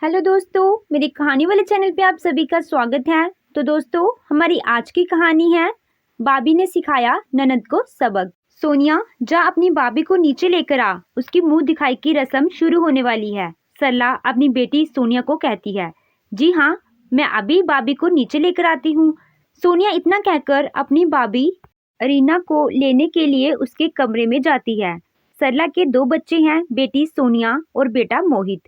Hello दोस्तों, मेरी कहानी वाले चैनल पे आप सभी का स्वागत है। तो दोस्तों, हमारी आज की कहानी है बाबी ने सिखाया ननद को सबक। सोनिया, जा अपनी बाबी को नीचे लेकर आ, उसकी मुंह दिखाई की रस्म शुरू होने वाली है। सरला अपनी बेटी सोनिया को कहती है। जी हाँ, मैं अभी बाबी को नीचे लेकर आती हूँ। सोनिया इतना कहकर अपनी बाबी रीना को लेने के लिए उसके कमरे में जाती है। सरला के 2 बच्चे हैं, बेटी सोनिया और बेटा मोहित।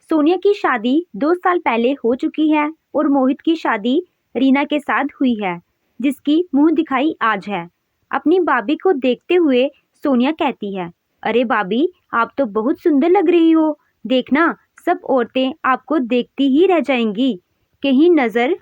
सोनिया की शादी 2 साल पहले हो चुकी है और मोहित की शादी रीना के साथ हुई है, जिसकी मुंह दिखाई आज है। अपनी बाबी को देखते हुए सोनिया कहती है, अरे बाबी, आप तो बहुत सुंदर लग रही हो। देखना, सब औरतें आपको देखती ही रह जाएंगी। कहीं नजर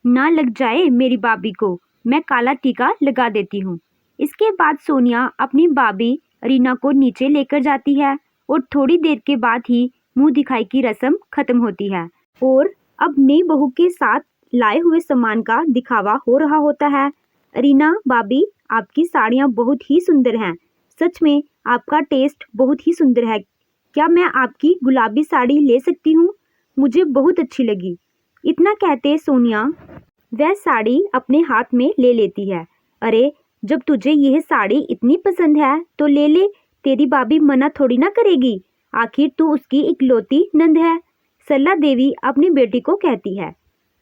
ना लग जाए मेरी बाबी को, मैं काला टीका लगा देती हूँ। इसके बाद सोनिया अपनी बाबी रीना को नीचे लेकर जाती है और थोड़ी देर के बाद ही मुंह दिखाई की रस्म खत्म होती है और अब नई बहू के साथ लाए हुए सामान का दिखावा हो रहा होता है। रीना, बाबी, आपकी साड़ियाँ बहुत ही सुंदर हैं। सच में आपका टेस्ट बहुत ही सुंदर है। क्या मैं आपकी गुलाबी साड़ी ले सकती हूँ? मुझे बहुत अच्छी लगी। इतना कहते सोनिया वह साड़ी अपने हाथ में ले लेती है। अरे, जब तुझे यह साड़ी इतनी पसंद है तो ले ले, तेरी बाबी मना थोड़ी ना करेगी। आखिर तू उसकी इकलौती नंद है, सरला देवी अपनी बेटी को कहती है।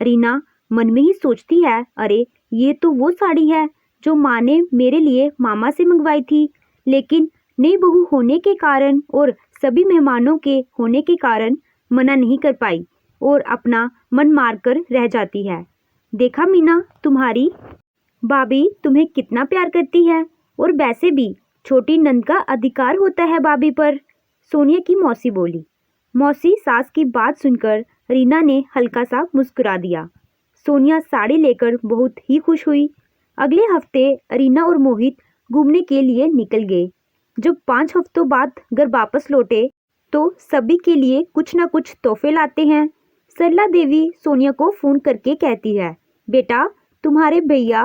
रीना मन में ही सोचती है, अरे ये तो वो साड़ी है जो माँ ने मेरे लिए मामा से मंगवाई थी, लेकिन नई बहू होने के कारण और सभी मेहमानों के होने के कारण मना नहीं कर पाई और अपना मन मारकर रह जाती है। देखा मीना, तुम्हारी बाबी तुम्हें कितना प्यार करती है और वैसे भी छोटी नंद का अधिकार होता है बाबी पर, सोनिया की मौसी बोली। मौसी सास की बात सुनकर रीना ने हल्का सा मुस्कुरा दिया। सोनिया साड़ी लेकर बहुत ही खुश हुई। अगले हफ्ते रीना और मोहित घूमने के लिए निकल गए। जब 5 हफ्तों बाद घर वापस लौटे तो सभी के लिए कुछ न कुछ तोहफे लाते हैं। सरला देवी सोनिया को फोन करके कहती है, बेटा, तुम्हारे भैया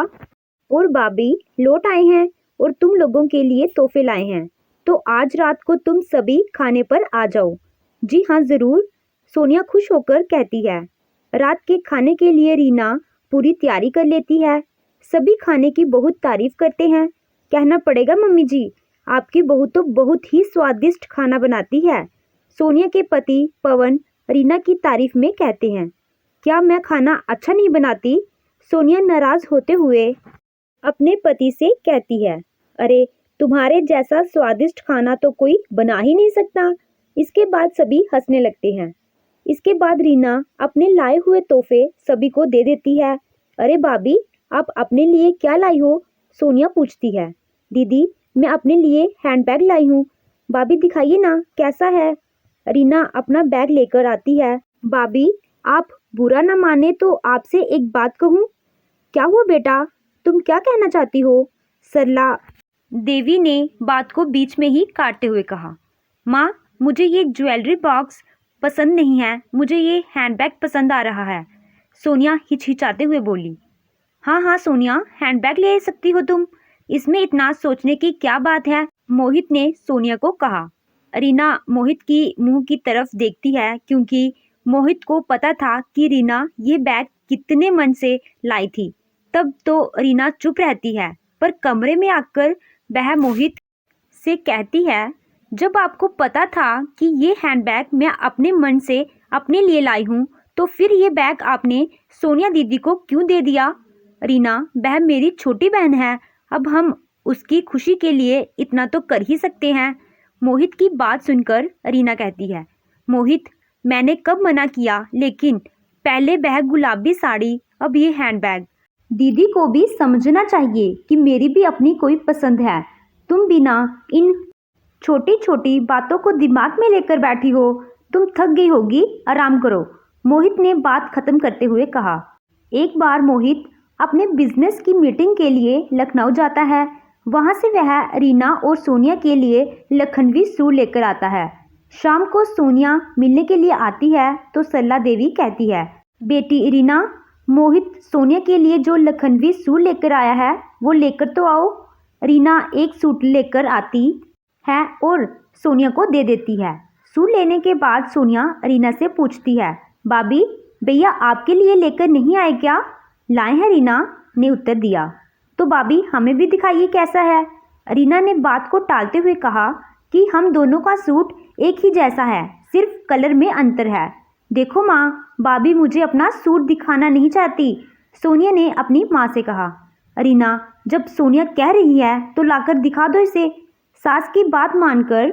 और भाभी लौट आए हैं और तुम लोगों के लिए तोहफे लाए हैं, तो आज रात को तुम सभी खाने पर आ जाओ। जी हाँ, जरूर, सोनिया खुश होकर कहती है। रात के खाने के लिए रीना पूरी तैयारी कर लेती है। सभी खाने की बहुत तारीफ करते हैं। कहना पड़ेगा मम्मी जी, आपकी बहू तो बहुत ही स्वादिष्ट खाना बनाती है। सोनिया के पति पवन रीना की तारीफ में कहते हैं। क्या मैं खाना अच्छा नहीं बनाती? सोनिया नाराज होते हुए अपने पति से कहती है, अरे तुम्हारे जैसा स्वादिष्ट खाना तो कोई बना ही नहीं सकता। इसके बाद सभी हंसने लगते हैं। इसके बाद रीना अपने लाए हुए तोहफे सभी को दे देती है। अरे भाभी, आप अपने लिए क्या लाई हो? सोनिया पूछती है। दीदी, मैं अपने लिए हैंडबैग लाई हूँ। भाभी दिखाइए ना, कैसा है? रीना अपना बैग लेकर आती है। भाभी, आप बुरा ना माने तो आपसे एक बात कहूँ? क्या हुआ बेटा, तुम क्या कहना चाहती हो? सरला देवी ने बात को बीच में ही काटते हुए कहा। माँ, मुझे ये ज्वेलरी बॉक्स पसंद नहीं है, मुझे ये हैंडबैग पसंद आ रहा है, सोनिया हिचकिचाते हुए बोली। हाँ हाँ सोनिया, हैंडबैग ले सकती हो तुम, इसमें इतना सोचने की क्या बात है, मोहित ने सोनिया को कहा। रीना मोहित की मुंह की तरफ देखती है क्योंकि मोहित को पता था कि रीना ये बैग कितने मन से लाई थी। तब तो रीना चुप रहती है, पर कमरे में आकर वह मोहित से कहती है, जब आपको पता था कि ये हैंडबैग मैं अपने मन से अपने लिए लाई हूँ, तो फिर ये बैग आपने सोनिया दीदी को क्यों दे दिया? रीना, वह मेरी छोटी बहन है, अब हम उसकी खुशी के लिए इतना तो कर ही सकते हैं। मोहित की बात सुनकर रीना कहती है, मोहित, मैंने कब मना किया, लेकिन पहले वह गुलाबी साड़ी, अब ये हैंडबैग। दीदी को भी समझना चाहिए कि मेरी भी अपनी कोई पसंद है। तुम बिना इन छोटी छोटी बातों को दिमाग में लेकर बैठी हो। तुम थक गई होगी, आराम करो, मोहित ने बात खत्म करते हुए कहा। एक बार मोहित अपने बिजनेस की मीटिंग के लिए लखनऊ जाता है। वहां से वह रीना और सोनिया के लिए लखनवी सूट लेकर आता है। शाम को सोनिया मिलने के लिए आती है तो सरला देवी कहती है, बेटी रीना, मोहित सोनिया के लिए जो लखनवी सूट लेकर आया है वो लेकर तो आओ। रीना एक सूट लेकर आती है और सोनिया को दे देती है। सूट लेने के बाद सोनिया रीना से पूछती है, भाभी, भैया आपके लिए लेकर नहीं आए क्या? लाए हैं, रीना ने उत्तर दिया। तो भाभी हमें भी दिखाइए कैसा है। रीना ने बात को टालते हुए कहा कि हम दोनों का सूट एक ही जैसा है, सिर्फ कलर में अंतर है। देखो माँ, भाभी मुझे अपना सूट दिखाना नहीं चाहती, सोनिया ने अपनी माँ से कहा। रीना, जब सोनिया कह रही है तो लाकर दिखा दो इसे। सास की बात मानकर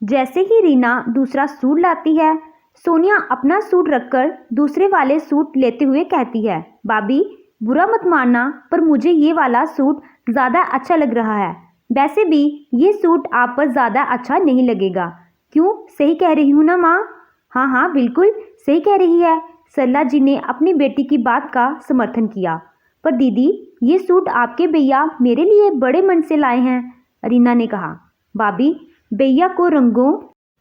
जैसे ही रीना दूसरा सूट लाती है, सोनिया अपना सूट रखकर दूसरे वाले सूट लेते हुए कहती है, भाभी बुरा मत मानना, पर मुझे ये वाला सूट ज़्यादा अच्छा लग रहा है। वैसे भी ये सूट आप पर ज़्यादा अच्छा नहीं लगेगा। क्यों, सही कह रही हूँ ना माँ? हाँ हाँ बिल्कुल सही कह रही है। सरला जी ने अपनी बेटी की बात का समर्थन किया। पर दीदी, ये सूट आपके भैया मेरे लिए बड़े मन से लाए हैं, रीना ने कहा। भाभी, भैया को रंगों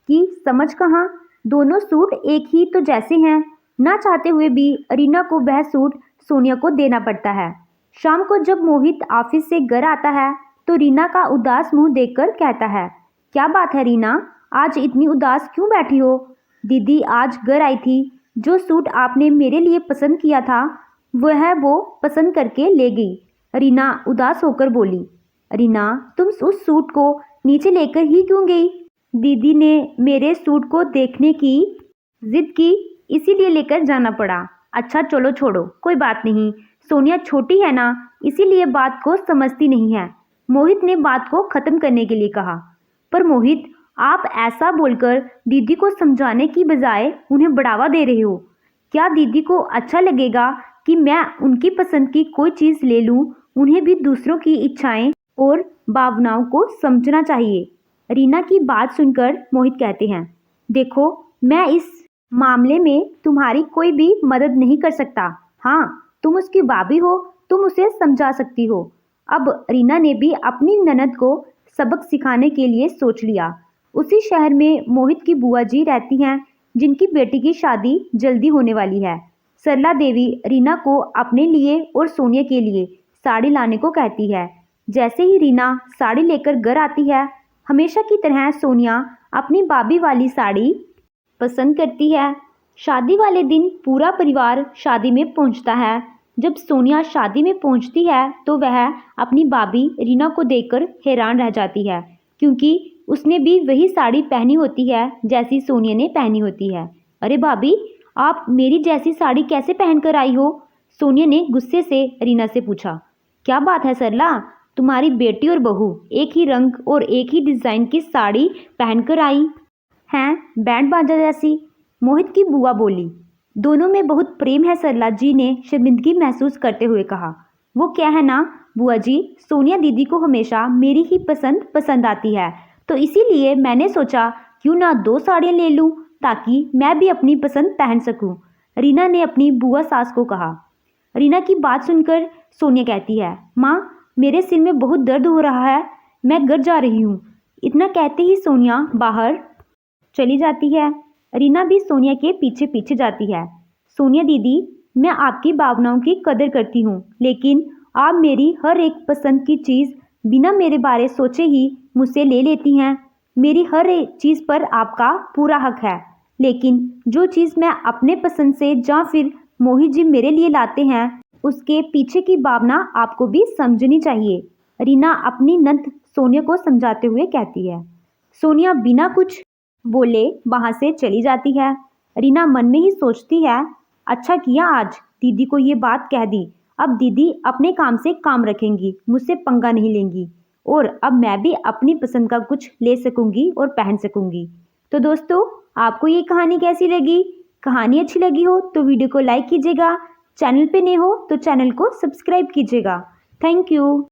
की समझ कहाँ, दोनों सूट एक ही तो जैसे हैं। ना चाहते हुए भी रीना को वह सूट सोनिया को देना पड़ता है। शाम को जब मोहित ऑफिस से घर आता है तो रीना का उदास मुंह देखकर कहता है, क्या बात है रीना, आज इतनी उदास क्यों बैठी हो? दीदी आज घर आई थी, जो सूट आपने मेरे लिए पसंद किया था वह वो पसंद करके ले गई, रीना उदास होकर बोली। रीना, तुम उस सूट को नीचे लेकर ही क्यों गई? दीदी ने मेरे सूट को देखने की जिद की, इसीलिए लेकर जाना पड़ा। अच्छा चलो छोड़ो, कोई बात नहीं, सोनिया छोटी है ना, इसीलिए बात को समझती नहीं है, मोहित ने बात को ख़त्म करने के लिए कहा। पर मोहित, आप ऐसा बोलकर दीदी को समझाने की बजाय उन्हें बढ़ावा दे रहे हो। क्या दीदी को अच्छा लगेगा कि मैं उनकी पसंद की कोई चीज़ ले लूं? उन्हें भी दूसरों की इच्छाएं और भावनाओं को समझना चाहिए। रीना की बात सुनकर मोहित कहते हैं, देखो मैं इस मामले में तुम्हारी कोई भी मदद नहीं कर सकता। हाँ, तुम उसकी भाभी हो, तुम उसे समझा सकती हो। अब रीना ने भी अपनी ननद को सबक सिखाने के लिए सोच लिया। उसी शहर में मोहित की बुआ जी रहती हैं, जिनकी बेटी की शादी जल्दी होने वाली है। सरला देवी रीना को अपने लिए और सोनिया के लिए साड़ी लाने को कहती है। जैसे ही रीना साड़ी लेकर घर आती है, हमेशा की तरह सोनिया अपनी भाभी वाली साड़ी पसंद करती है। शादी वाले दिन पूरा परिवार शादी में पहुंचता है। जब सोनिया शादी में पहुंचती है तो वह अपनी भाभी रीना को देखकर हैरान रह जाती है, क्योंकि उसने भी वही साड़ी पहनी होती है जैसी सोनिया ने पहनी होती है। अरे भाभी, आप मेरी जैसी साड़ी कैसे पहन कर आई हो? सोनिया ने गुस्से से रीना से पूछा। क्या बात है सरला, तुम्हारी बेटी और बहू एक ही रंग और एक ही डिज़ाइन की साड़ी पहनकर आई हैं, बैंड बाजा जैसी, मोहित की बुआ बोली। दोनों में बहुत प्रेम है, सरला जी ने शर्मिंदगी महसूस करते हुए कहा। वो क्या है ना बुआ जी, सोनिया दीदी को हमेशा मेरी ही पसंद आती है, तो इसीलिए मैंने सोचा क्यों ना 2 साड़ियाँ ले लूँ ताकि मैं भी अपनी पसंद पहन सकूँ, रीना ने अपनी बुआ सास को कहा। रीना की बात सुनकर सोनिया कहती है, माँ मेरे सिर में बहुत दर्द हो रहा है, मैं घर जा रही हूँ। इतना कहते ही सोनिया बाहर चली जाती है। रीना भी सोनिया के पीछे पीछे जाती है। सोनिया दीदी, मैं आपकी भावनाओं की कदर करती हूँ, लेकिन आप मेरी हर एक पसंद की चीज़ बिना मेरे बारे सोचे ही मुझसे ले लेती हैं। मेरी हर एक चीज़ पर आपका पूरा हक है, लेकिन जो चीज़ मैं अपने पसंद से या फिर मोहित जी मेरे लिए लाते हैं, उसके पीछे की भावना आपको भी समझनी चाहिए, रीना अपनी नंद सोनिया को समझाते हुए कहती है। सोनिया बिना कुछ बोले वहाँ से चली जाती है। रीना मन में ही सोचती है, अच्छा किया आज दीदी को ये बात कह दी, अब दीदी अपने काम से काम रखेंगी, मुझसे पंगा नहीं लेंगी, और अब मैं भी अपनी पसंद का कुछ ले सकूंगी और पहन सकूंगी। तो दोस्तों, आपको ये कहानी कैसी लगी? कहानी अच्छी लगी हो तो वीडियो को लाइक कीजिएगा, चैनल पे नए हो तो चैनल को सब्सक्राइब कीजिएगा। Thank you.